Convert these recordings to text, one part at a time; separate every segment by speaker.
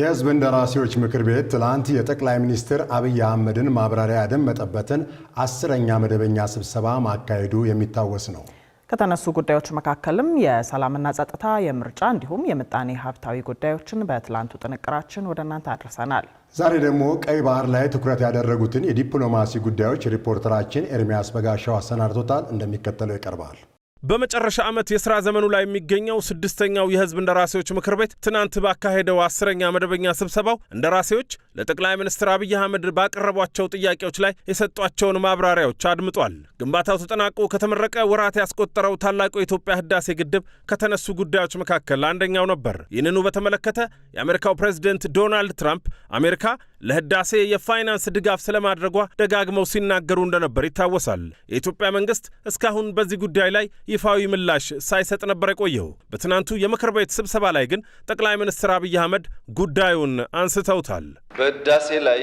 Speaker 1: የህዝብ እንደራሴዎች ምክር ቤት ትላንት የጠቅላይ ሚኒስትር አብይ አህመድን ማብራሪያ ያደመጠበትን 10ኛ መደበኛ ስብሰባ ማካሄዱ የሚታወስ ነው።
Speaker 2: ከተነሱ ጉዳዮች መካከልም የሰላምና ጸጥታ፣ የምርጫ እንዲሁም የምጣኔ ሀብታዊ ጉዳዮችን በትላንቱ ጥንቅራችን ወደ እናንተ አድርሰናል።
Speaker 1: ዛሬ ደግሞ ቀይ ባህር ላይ ትኩረት ያደረጉትን የዲፕሎማሲ ጉዳዮች ሪፖርተራችን ኤርሚያስ በጋሻው አሰናድቶታል፣ እንደሚከተለው ይቀርባል።
Speaker 3: በመጨረሻ ዓመት የሥራ ዘመኑ ላይ የሚገኘው 6ኛው የህዝብ እንደራሴዎች ምክር ቤት ትናንት ባካሄደው 10ኛ መደበኛ ስብሰባው እንደራሴዎች ለጠቅላይ ሚኒስትር አብይ አህመድ ባቀረቧቸው ጥያቄዎች ላይ የሰጧቸውን ማብራሪያዎች አድምጧል። ግንባታው ተጠናቆ ከተመረቀ ወራት ያስቆጠረው ታላቁ የኢትዮጵያ ህዳሴ ግድብ ከተነሱ ጉዳዮች መካከል አንደኛው ነበር። ይህንኑ በተመለከተ የአሜሪካው ፕሬዝዳንት ዶናልድ ትራምፕ አሜሪካ ለህዳሴ የፋይናንስ ድጋፍ ስለማድረጓ ደጋግመው ሲናገሩ እንደነበር ይታወሳል። የኢትዮጵያ መንግስት እስካሁን በዚህ ጉዳይ ላይ ይፋዊ ምላሽ ሳይሰጥ ነበር የቆየው። በትናንቱ የምክር ቤት ስብሰባ ላይ ግን ጠቅላይ ሚኒስትር አብይ አህመድ ጉዳዩን አንስተውታል።
Speaker 4: በህዳሴ ላይ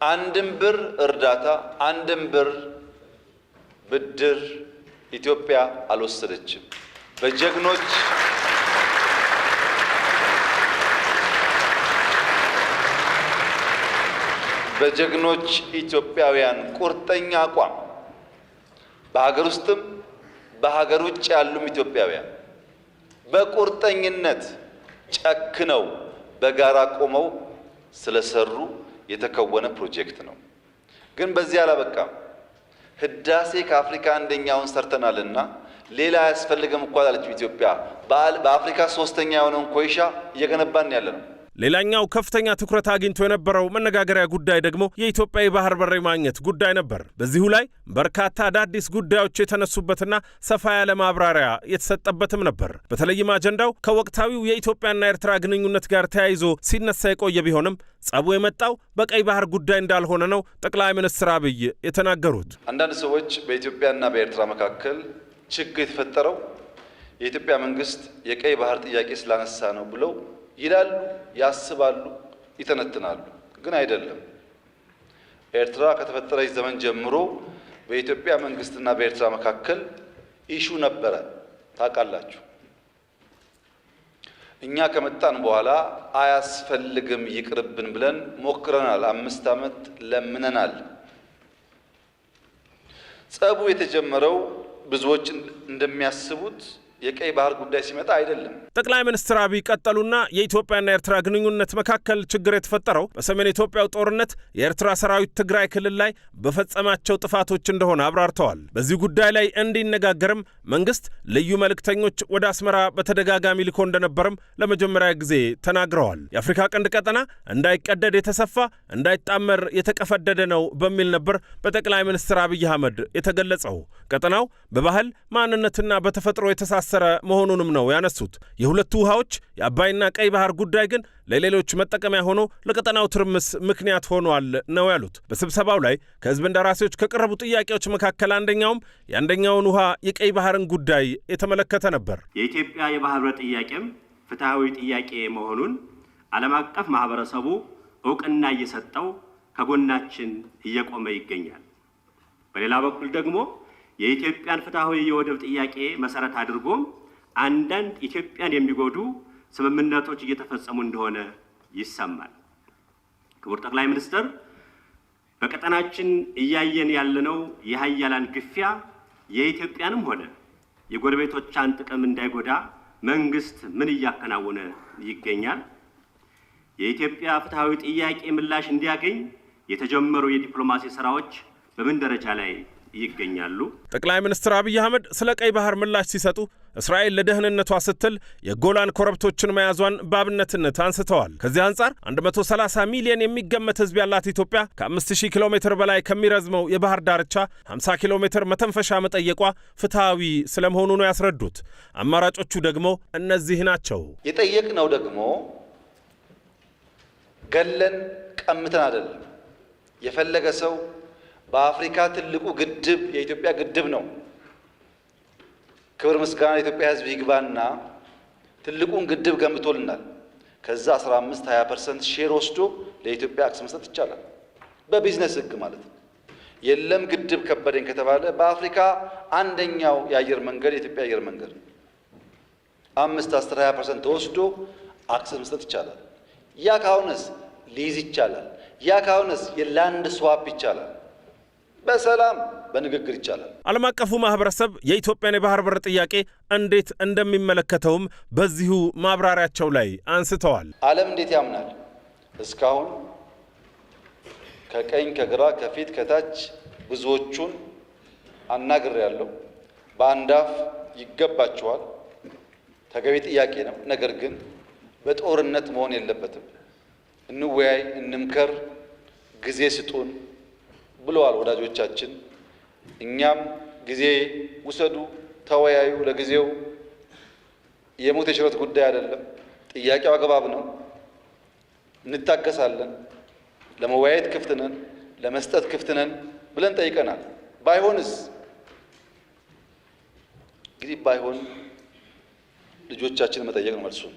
Speaker 4: አንድም ብር እርዳታ፣ አንድም ብር ብድር ኢትዮጵያ አልወሰደችም። በጀግኖች ኢትዮጵያውያን ቁርጠኛ አቋም በሀገር ውስጥም በሀገር ውጭ ያሉም ኢትዮጵያውያን በቁርጠኝነት ጨክነው በጋራ ቆመው ስለሰሩ የተከወነ ፕሮጀክት ነው። ግን በዚህ አላበቃም። ህዳሴ ከአፍሪካ አንደኛውን ሰርተናልና ሌላ አያስፈልግም እኮ አላለች ኢትዮጵያ። በአፍሪካ 3ኛ የሆነውን ኮይሻ እየገነባን ያለ ነው።
Speaker 3: ሌላኛው ከፍተኛ ትኩረት አግኝቶ የነበረው መነጋገሪያ ጉዳይ ደግሞ የኢትዮጵያ የባህር በር ማግኘት ጉዳይ ነበር። በዚሁ ላይ በርካታ አዳዲስ ጉዳዮች የተነሱበትና ሰፋ ያለ ማብራሪያ የተሰጠበትም ነበር። በተለይም አጀንዳው ከወቅታዊው የኢትዮጵያና ኤርትራ ግንኙነት ጋር ተያይዞ ሲነሳ የቆየ ቢሆንም ጸቡ የመጣው በቀይ ባህር ጉዳይ እንዳልሆነ ነው ጠቅላይ ሚኒስትር አብይ የተናገሩት።
Speaker 4: አንዳንድ ሰዎች በኢትዮጵያና በኤርትራ መካከል ችግር የተፈጠረው የኢትዮጵያ መንግስት የቀይ ባህር ጥያቄ ስላነሳ ነው ብለው ይላሉ፣ ያስባሉ፣ ይተነትናሉ። ግን አይደለም። ኤርትራ ከተፈጠረች ዘመን ጀምሮ በኢትዮጵያ መንግስትና በኤርትራ መካከል ኢሹ ነበረ፣ ታውቃላችሁ። እኛ ከመጣን በኋላ አያስፈልግም ይቅርብን ብለን ሞክረናል። 5 ዓመት ለምነናል። ጸቡ የተጀመረው ብዙዎች እንደሚያስቡት የቀይ ባህር ጉዳይ ሲመጣ አይደለም።
Speaker 3: ጠቅላይ ሚኒስትር አብይ ቀጠሉና የኢትዮጵያና ኤርትራ ግንኙነት መካከል ችግር የተፈጠረው በሰሜን ኢትዮጵያው ጦርነት የኤርትራ ሰራዊት ትግራይ ክልል ላይ በፈጸማቸው ጥፋቶች እንደሆነ አብራርተዋል። በዚህ ጉዳይ ላይ እንዲነጋገርም መንግስት ልዩ መልእክተኞች ወደ አስመራ በተደጋጋሚ ልኮ እንደነበርም ለመጀመሪያ ጊዜ ተናግረዋል። የአፍሪካ ቀንድ ቀጠና እንዳይቀደድ የተሰፋ እንዳይጣመር የተቀፈደደ ነው በሚል ነበር በጠቅላይ ሚኒስትር አብይ አህመድ የተገለጸው። ቀጠናው በባህል ማንነትና በተፈጥሮ የተሳሰረ መሆኑንም ነው ያነሱት። የሁለቱ ውሃዎች የአባይና ቀይ ባህር ጉዳይ ግን ለሌሎች መጠቀሚያ ሆኖ ለቀጠናው ትርምስ ምክንያት ሆኗል ነው ያሉት። በስብሰባው ላይ ከህዝብ እንደራሴዎች ከቀረቡ ጥያቄዎች መካከል አንደኛውም የአንደኛውን ውሃ የቀይ ባህርን ጉዳይ የተመለከተ ነበር።
Speaker 5: የኢትዮጵያ የባህር በር ጥያቄም ፍትሃዊ ጥያቄ መሆኑን ዓለም አቀፍ ማህበረሰቡ እውቅና እየሰጠው ከጎናችን እየቆመ ይገኛል። በሌላ በኩል ደግሞ የኢትዮጵያን ፍትሃዊ የወደብ ጥያቄ መሰረት አድርጎ አንዳንድ ኢትዮጵያን የሚጎዱ ስምምነቶች እየተፈጸሙ እንደሆነ ይሰማል። ክቡር ጠቅላይ ሚኒስትር፣ በቀጠናችን እያየን ያለነው የሀያላን ግፊያ የኢትዮጵያንም ሆነ የጎረቤቶቿን ጥቅም እንዳይጎዳ መንግስት ምን እያከናወነ ይገኛል? የኢትዮጵያ ፍትሃዊ ጥያቄ ምላሽ እንዲያገኝ የተጀመሩ የዲፕሎማሲ ስራዎች በምን ደረጃ ላይ ይገኛሉ?
Speaker 3: ጠቅላይ ሚኒስትር አብይ አህመድ ስለ ቀይ ባህር ምላሽ ሲሰጡ እስራኤል ለደህንነቷ ስትል የጎላን ኮረብቶችን መያዟን በአብነትነት አንስተዋል። ከዚህ አንጻር 130 ሚሊዮን የሚገመት ህዝብ ያላት ኢትዮጵያ ከ5000 ኪሎ ሜትር በላይ ከሚረዝመው የባህር ዳርቻ 50 ኪሎ ሜትር መተንፈሻ መጠየቋ ፍትሃዊ ስለመሆኑ ነው ያስረዱት። አማራጮቹ ደግሞ እነዚህ ናቸው።
Speaker 4: የጠየቅነው ደግሞ ገለን ቀምተን አይደለም። የፈለገ ሰው በአፍሪካ ትልቁ ግድብ የኢትዮጵያ ግድብ ነው። ክብር ምስጋና የኢትዮጵያ ህዝብ ይግባና ትልቁን ግድብ ገንብቶልናል። ከዛ 15-20% ሼር ወስዶ ለኢትዮጵያ አክሰስ መስጠት ይቻላል፣ በቢዝነስ ህግ ማለት ነው። የለም ግድብ ከበደኝ ከተባለ በአፍሪካ አንደኛው የአየር መንገድ የኢትዮጵያ አየር መንገድ 5-10-20% ተወስዶ አክሰስ መስጠት ይቻላል። ያ ካሁንስ ሊዝ ይቻላል። ያ ካሁንስ የላንድ ስዋፕ ይቻላል። በሰላም በንግግር ይቻላል።
Speaker 3: ዓለም አቀፉ ማህበረሰብ የኢትዮጵያን የባህር በር ጥያቄ እንዴት እንደሚመለከተውም በዚሁ ማብራሪያቸው ላይ አንስተዋል።
Speaker 4: ዓለም እንዴት ያምናል? እስካሁን ከቀኝ ከግራ ከፊት ከታች ብዙዎቹን አናግሬያለሁ። በአንድ አፍ ይገባቸዋል፣ ተገቢ ጥያቄ ነው። ነገር ግን በጦርነት መሆን የለበትም። እንወያይ፣ እንምከር፣ ጊዜ ስጡን ብለዋል ወዳጆቻችን። እኛም ጊዜ ውሰዱ፣ ተወያዩ። ለጊዜው የሞት የሽረት ጉዳይ አይደለም። ጥያቄው አግባብ ነው። እንታገሳለን። ለመወያየት ክፍት ነን፣ ለመስጠት ክፍት ነን ብለን ጠይቀናል። ባይሆንስ እንግዲህ ባይሆን ልጆቻችን መጠየቅ ነው መልሱን።